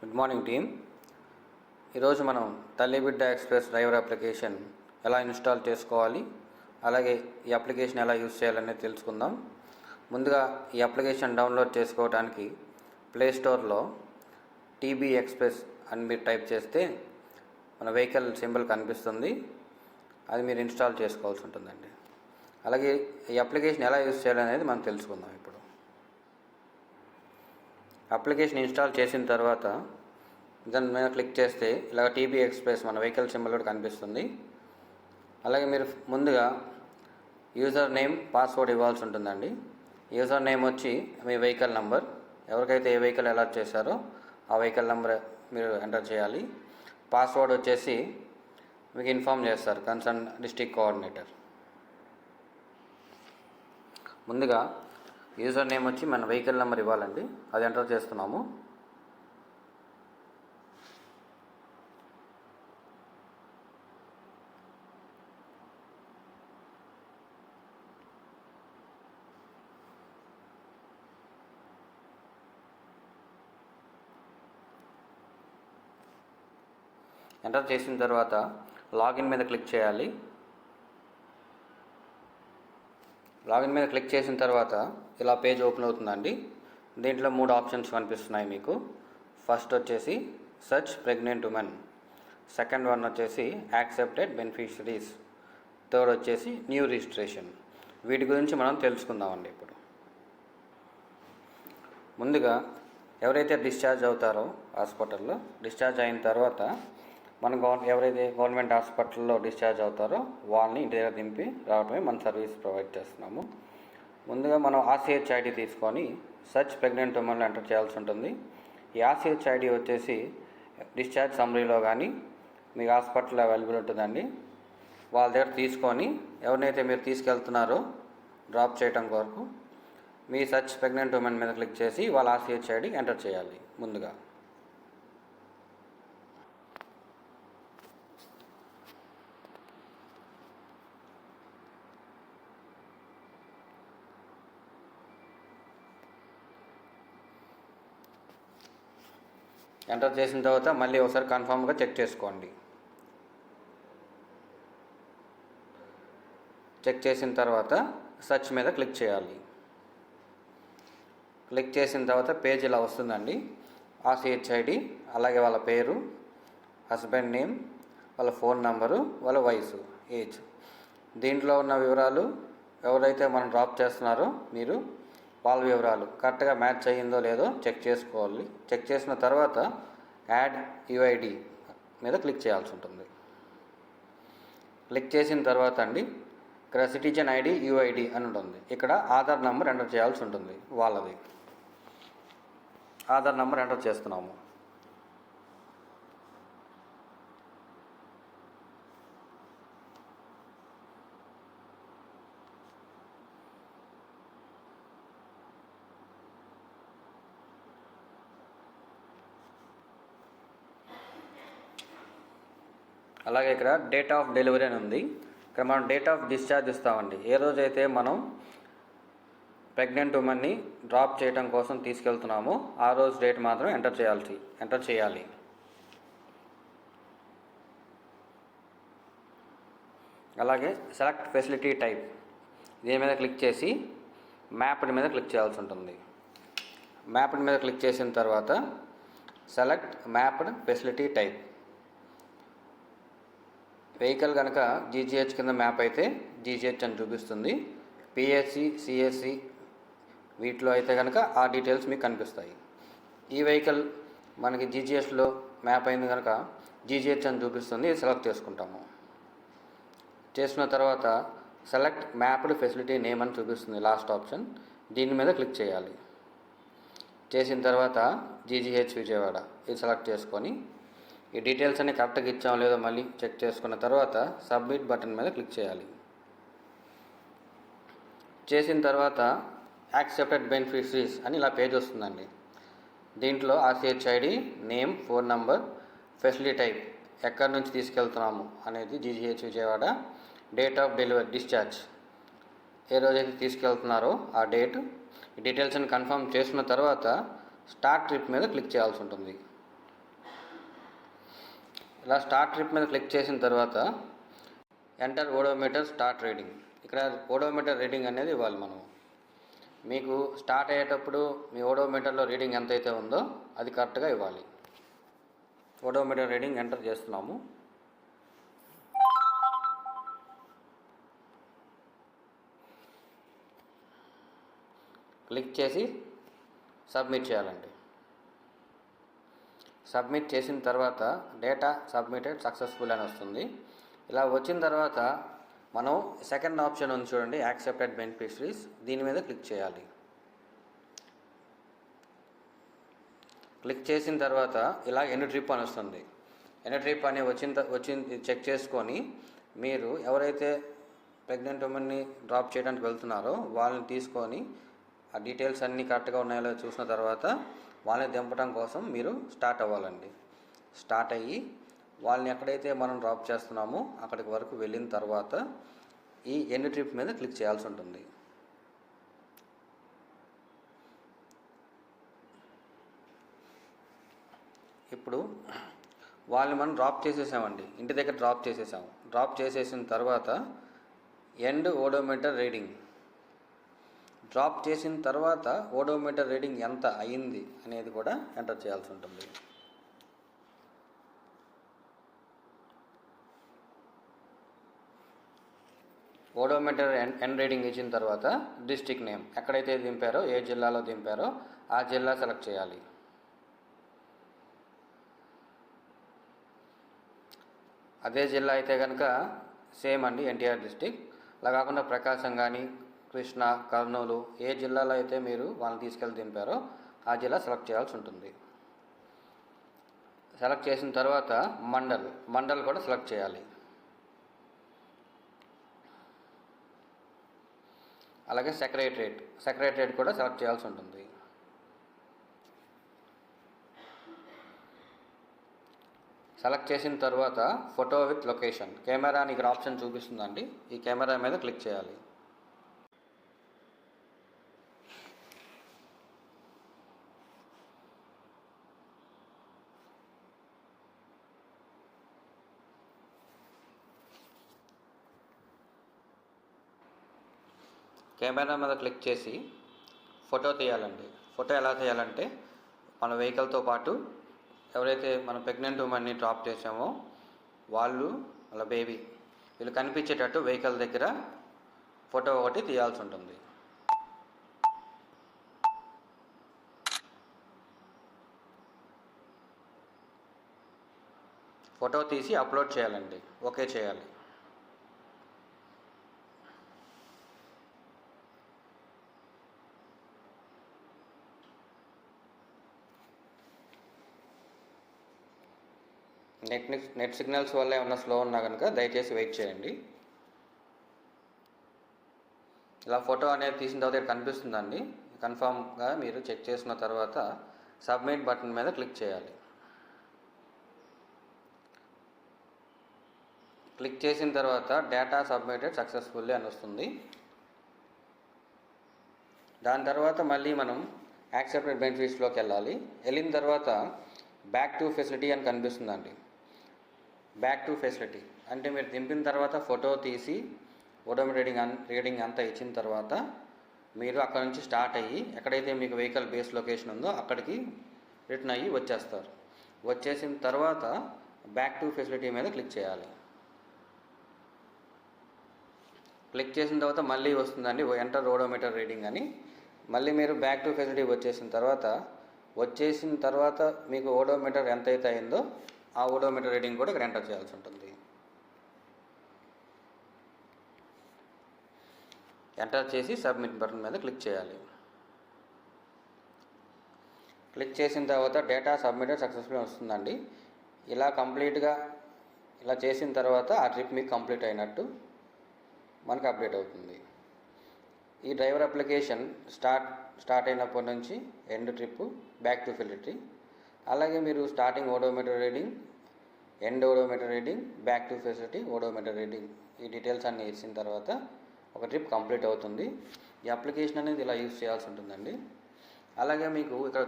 Good morning team. ఈరోజు మనం తల్లిబిడ్డ express driver application ఎలా ఇన్స్టాల్ చేసుకోవాలి, అలాగే ఈ అప్లికేషన్ ఎలా యూజ్ చేయాలనేది తెలుసుకుందాం. ముందుగా ఈ అప్లికేషన్ డౌన్లోడ్ చేసుకోవడానికి ప్లే స్టోర్లో టీబీ ఎక్స్ప్రెస్ అని మీరు టైప్ చేస్తే మన వెహికల్ సింబల్ కనిపిస్తుంది. అది మీరు ఇన్స్టాల్ చేసుకోవాల్సి ఉంటుందండి. అలాగే ఈ అప్లికేషన్ ఎలా యూజ్ చేయాలనేది మనం తెలుసుకుందాం. ఇప్పుడు అప్లికేషన్ ఇన్స్టాల్ చేసిన తర్వాత దాని మీద క్లిక్ చేస్తే ఇలా టీబీ ఎక్స్ప్రెస్ మన వెహికల్ సింబల్ కూడా కనిపిస్తుంది. అలాగే మీరు ముందుగా యూజర్ నేమ్, పాస్వర్డ్ ఇవ్వాల్సి ఉంటుందండి. యూజర్ నేమ్ వచ్చి మీ వెహికల్ నంబర్, ఎవరికైతే ఏ వెహికల్ అలాట్ చేశారో ఆ వెహికల్ నెంబర్ మీరు ఎంటర్ చేయాలి. పాస్వర్డ్ వచ్చేసి మీకు ఇన్ఫామ్ చేస్తారు కన్సర్న్ డిస్ట్రిక్ట్ కోఆర్డినేటర్. ముందుగా యూజర్ నేమ్ వచ్చి మన వెహికల్ నెంబర్ ఇవ్వాలండి, అది ఎంటర్ చేస్తున్నాము. ఎంటర్ చేసిన తర్వాత లాగిన్ మీద క్లిక్ చేయాలి. లాగిన్ మీద క్లిక్ చేసిన తర్వాత ఇలా పేజ్ ఓపెన్ అవుతుందండి. దీంట్లో 3 ఆప్షన్స్ కనిపిస్తున్నాయి మీకు. ఫస్ట్ వచ్చేసి search pregnant women, second one వచ్చేసి యాక్సెప్టెడ్ బెనిఫిషరీస్, థర్డ్ వచ్చేసి న్యూ రిజిస్ట్రేషన్. వీటి గురించి మనం తెలుసుకుందామండి. ఇప్పుడు ముందుగా ఎవరైతే డిశ్చార్జ్ అవుతారో హాస్పిటల్లో, డిశ్చార్జ్ అయిన తర్వాత మన ఎవరైతే గవర్నమెంట్ హాస్పిటల్లో డిశ్చార్జ్ అవుతారో వాళ్ళని ఇంటి దగ్గర దింపి రావడమే మన సర్వీస్ ప్రొవైడ్ చేస్తున్నాము. ముందుగా మనం ఆర్సీహెచ్ ఐడి తీసుకొని సర్చ్ ప్రెగ్నెంట్ ఉమెన్లో ఎంటర్ చేయాల్సి ఉంటుంది. ఈ ఆర్సీహెచ్ ఐడి వచ్చేసి డిశ్చార్జ్ సమ్మరీలో కానీ మీకు హాస్పిటల్లో అవైలబుల్ ఉంటుందండి. వాళ్ళ దగ్గర తీసుకొని ఎవరినైతే మీరు తీసుకెళ్తున్నారో డ్రాప్ చేయడం కొరకు మీ సర్చ్ ప్రెగ్నెంట్ ఉమెన్ మీద క్లిక్ చేసి వాళ్ళ ఆర్సీహెచ్ ఐడి ఎంటర్ చేయాలి. ముందుగా ఎంటర్ చేసిన తర్వాత మళ్ళీ ఒకసారి కన్ఫామ్గా చెక్ చేసుకోండి. చెక్ చేసిన తర్వాత సెర్చ్ మీద క్లిక్ చేయాలి. క్లిక్ చేసిన తర్వాత పేజ్ ఇలా వస్తుందండి. ఆర్సీహెచ్ ఐడి, అలాగే వాళ్ళ పేరు, హస్బెండ్ నేమ్, వాళ్ళ ఫోన్ నంబరు, వాళ్ళ వయసు, ఏజ్. దీంట్లో ఉన్న వివరాలు ఎవరైతే మనం డ్రాప్ చేస్తున్నారో మీరు వాళ్ళ వివరాలు కరెక్ట్గా మ్యాచ్ అయ్యిందో లేదో చెక్ చేసుకోవాలి. చెక్ చేసిన తర్వాత యాడ్ యూఐడి మీద క్లిక్ చేయాల్సి ఉంటుంది. క్లిక్ చేసిన తర్వాత అండి ఇక్కడ సిటిజన్ ఐడి యూఐడి అని ఉంటుంది. ఇక్కడ ఆధార్ నెంబర్ ఎంటర్ చేయాల్సి ఉంటుంది. వాళ్ళది ఆధార్ నెంబర్ ఎంటర్ చేస్తున్నాము. అలాగే ఇక్కడ డేట్ ఆఫ్ డెలివరీ అని ఉంది. ఇక్కడ మనం డేట్ ఆఫ్ డిశ్చార్జ్ ఇస్తామండి. ఏ రోజైతే మనం ప్రెగ్నెంట్ ఉమెన్ని డ్రాప్ చేయడం కోసం తీసుకెళ్తున్నామో ఆ రోజు డేట్ మాత్రం ఎంటర్ చేయాలి. అలాగే సెలెక్ట్ ఫెసిలిటీ టైప్, దీని మీద క్లిక్ చేసి మ్యాప్డ్ మీద క్లిక్ చేయాల్సి ఉంటుంది. మ్యాప్డ్ మీద క్లిక్ చేసిన తర్వాత select mapped facility type. Vehicle కనుక జీజీహెచ్ కింద మ్యాప్ అయితే జీజీహెచ్ అని చూపిస్తుంది. పిఎస్సి, సిఎస్సి వీటిలో అయితే కనుక ఆ డీటెయిల్స్ మీకు కనిపిస్తాయి. ఈ వెహికల్ మనకి జీజీహెచ్లో మ్యాప్ అయింది కనుక జీజీహెచ్ అని చూపిస్తుంది. ఇది సెలెక్ట్ చేసుకుంటాము. చేసిన తర్వాత సెలెక్ట్ మ్యాప్డ్ ఫెసిలిటీ నేమ్ అని చూపిస్తుంది లాస్ట్ ఆప్షన్. దీని మీద క్లిక్ చేయాలి. చేసిన తర్వాత జీజీహెచ్ విజయవాడ ఇది సెలెక్ట్ చేసుకొని ఈ డీటెయిల్స్ అన్ని కరెక్ట్గా ఇచ్చామో లేదో మళ్ళీ చెక్ చేసుకున్న తర్వాత సబ్మిట్ బటన్ మీద క్లిక్ చేయాలి. చేసిన తర్వాత యాక్సెప్టెడ్ బెనిఫిషరీస్ అని ఇలా పేజ్ వస్తుందండి. దీంట్లో RCH ID, name, phone number, facility type, ఎక్కడి నుంచి తీసుకెళ్తున్నాము అనేది GGH Vijayawada, date of delivery discharge, ఏ రోజైతే తీసుకెళ్తున్నారో ఆ డేట్. ఈ డీటెయిల్స్ని కన్ఫర్మ్ చేసుకున్న తర్వాత స్టార్ట్ ట్రిప్ మీద క్లిక్ చేయాల్సి ఉంటుంది. ఇలా స్టార్ట్ ట్రిప్ మీద క్లిక్ చేసిన తర్వాత ఎంటర్ ఓడోమీటర్ స్టార్ట్ రీడింగ్, ఇక్కడ ఓడోమీటర్ రీడింగ్ అనేది ఇవ్వాలి మనం. మీకు స్టార్ట్ అయ్యేటప్పుడు మీ ఓడోమీటర్లో రీడింగ్ ఎంతైతే ఉందో అది కరెక్ట్గా ఇవ్వాలి. ఓడోమీటర్ రీడింగ్ ఎంటర్ చేస్తున్నాము. క్లిక్ చేసి సబ్మిట్ చేయాలండి. సబ్మిట్ చేసిన తర్వాత డేటా సబ్మిటెడ్ సక్సెస్ఫుల్ అని వస్తుంది. ఇలా వచ్చిన తర్వాత మనం సెకండ్ ఆప్షన్ ఉంది చూడండి, యాక్సెప్టెడ్ బెనిఫిషరీస్, దీని మీద క్లిక్ చేయాలి. క్లిక్ చేసిన తర్వాత ఇలా ఎన్ని ట్రిప్ అని వస్తుంది. ఎన్ని ట్రిప్ అని వచ్చింది చెక్ చేసుకొని మీరు ఎవరైతే ప్రెగ్నెంట్ ఉమెన్ని డ్రాప్ చేయడానికి వెళ్తున్నారో వాళ్ళని తీసుకొని ఆ డీటెయిల్స్ అన్నీ కరెక్ట్గా ఉన్నాయో చూసిన తర్వాత వాళ్ళని దింపడం కోసం మీరు స్టార్ట్ అవ్వాలండి. స్టార్ట్ అయ్యి వాళ్ళని ఎక్కడైతే మనం డ్రాప్ చేస్తున్నామో అక్కడికి వరకు వెళ్ళిన తర్వాత ఈ ఎండ్ ట్రిప్ మీద క్లిక్ చేయాల్సి ఉంటుంది. ఇప్పుడు వాళ్ళని మనం డ్రాప్ చేసేసామండి, ఇంటి దగ్గర డ్రాప్ చేసేసాము. డ్రాప్ చేసేసిన తర్వాత ఎండ్ ఓడోమీటర్ రీడింగ్, డ్రాప్ చేసిన తర్వాత ఓడోమీటర్ రీడింగ్ ఎంత అయింది అనేది కూడా ఎంటర్ చేయాల్సి ఉంటుంది. ఓడోమీటర్ ఎండ్ రీడింగ్ ఇచ్చిన తర్వాత డిస్ట్రిక్ట్ నేమ్, ఎక్కడైతే దింపారో ఏ జిల్లాలో దింపారో ఆ జిల్లా సెలెక్ట్ చేయాలి. అదే జిల్లా అయితే కనుక సేమ్ అండి ఎన్టీఆర్ డిస్టిక్. అలా కాకుండా ప్రకాశం కానీ కృష్ణా, కర్నూలు, ఏ జిల్లాలో అయితే మీరు వాళ్ళని తీసుకెళ్ళి దింపారో ఆ జిల్లా సెలెక్ట్ చేయాల్సి ఉంటుంది. సెలెక్ట్ చేసిన తర్వాత మండల్ కూడా సెలెక్ట్ చేయాలి. అలాగే సెక్రటరేట్ కూడా సెలెక్ట్ చేయాల్సి ఉంటుంది. సెలెక్ట్ చేసిన తర్వాత ఫోటో విత్ లొకేషన్, కెమెరా అని ఇక్కడ ఆప్షన్ చూపిస్తుందండి, ఈ కెమెరా మీద క్లిక్ చేయాలి. కెమెరా మీద క్లిక్ చేసి ఫోటో తీయాలండి. ఫోటో ఎలా తీయాలంటే మన వెహికల్తో పాటు ఎవరైతే మన ప్రెగ్నెంట్ ఉమెన్ని డ్రాప్ చేసామో వాళ్ళు, వాళ్ళ బేబీ, వీళ్ళు కనిపించేటట్టు వెహికల్ దగ్గర ఫోటో ఒకటి తీయాల్సి ఉంటుంది. ఫోటో తీసి అప్లోడ్ చేయాలండి, ఓకే చేయాలి. నెట్ సిగ్నల్స్ వల్ల ఏమన్నా స్లో ఉన్నా కనుక దయచేసి వెయిట్ చేయండి. ఇలా ఫోటో అనేది తీసిన తర్వాత ఇక్కడ కనిపిస్తుందండి. కన్ఫామ్గా మీరు చెక్ చేసిన తర్వాత సబ్మిట్ బటన్ మీద క్లిక్ చేయాలి. క్లిక్ చేసిన తర్వాత డేటా సబ్మిటెడ్ సక్సెస్ఫుల్లీ అని వస్తుంది. దాని తర్వాత మళ్ళీ మనం యాక్సెప్టెడ్ బెనిఫిట్స్లోకి వెళ్ళాలి. వెళ్ళిన తర్వాత బ్యాక్ టు ఫెసిలిటీ అని కనిపిస్తుందండి. బ్యాక్ టు ఫెసిలిటీ అంటే మీరు దింపిన తర్వాత ఫోటో తీసి ఓడోమీటర్ రీడింగ్ అంతా ఇచ్చిన తర్వాత మీరు అక్కడ నుంచి స్టార్ట్ అయ్యి ఎక్కడైతే మీకు వెహికల్ బేస్ లొకేషన్ ఉందో అక్కడికి రిటర్న్ అయ్యి వచ్చేస్తారు. వచ్చేసిన తర్వాత బ్యాక్ టు ఫెసిలిటీ మీద క్లిక్ చేయాలి. క్లిక్ చేసిన తర్వాత మళ్ళీ వస్తుందండి ఎంటర్ ఓడోమీటర్ రీడింగ్ అని. మళ్ళీ మీరు బ్యాక్ టు ఫెసిలిటీ వచ్చేసిన తర్వాత మీకు ఓడోమీటర్ ఎంతైతే అయిందో ఆ ఓడోమీటర్ రీడింగ్ కూడా ఇక్కడ ఎంటర్ చేయాల్సి ఉంటుంది. ఎంటర్ చేసి సబ్మిట్ బటన్ మీద క్లిక్ చేయాలి. క్లిక్ చేసిన తర్వాత డేటా సబ్మిటెడ్ సక్సెస్ఫుల్ వస్తుందండి. ఇలా కంప్లీట్గా ఇలా చేసిన తర్వాత ఆ ట్రిప్ మీకు కంప్లీట్ అయినట్టు మనకు అప్డేట్ అవుతుంది. ఈ డ్రైవర్ అప్లికేషన్ స్టార్ట్ అయినప్పటి నుంచి end trip, back to facility, అలాగే మీరు starting odometer reading, end odometer reading, back to facility, odometer reading, ఈ డీటెయిల్స్ అన్నీ ఇచ్చిన తర్వాత ఒక ట్రిప్ కంప్లీట్ అవుతుంది. ఈ అప్లికేషన్ అనేది ఇలా యూజ్ చేయాల్సి ఉంటుందండి. అలాగే మీకు ఇక్కడ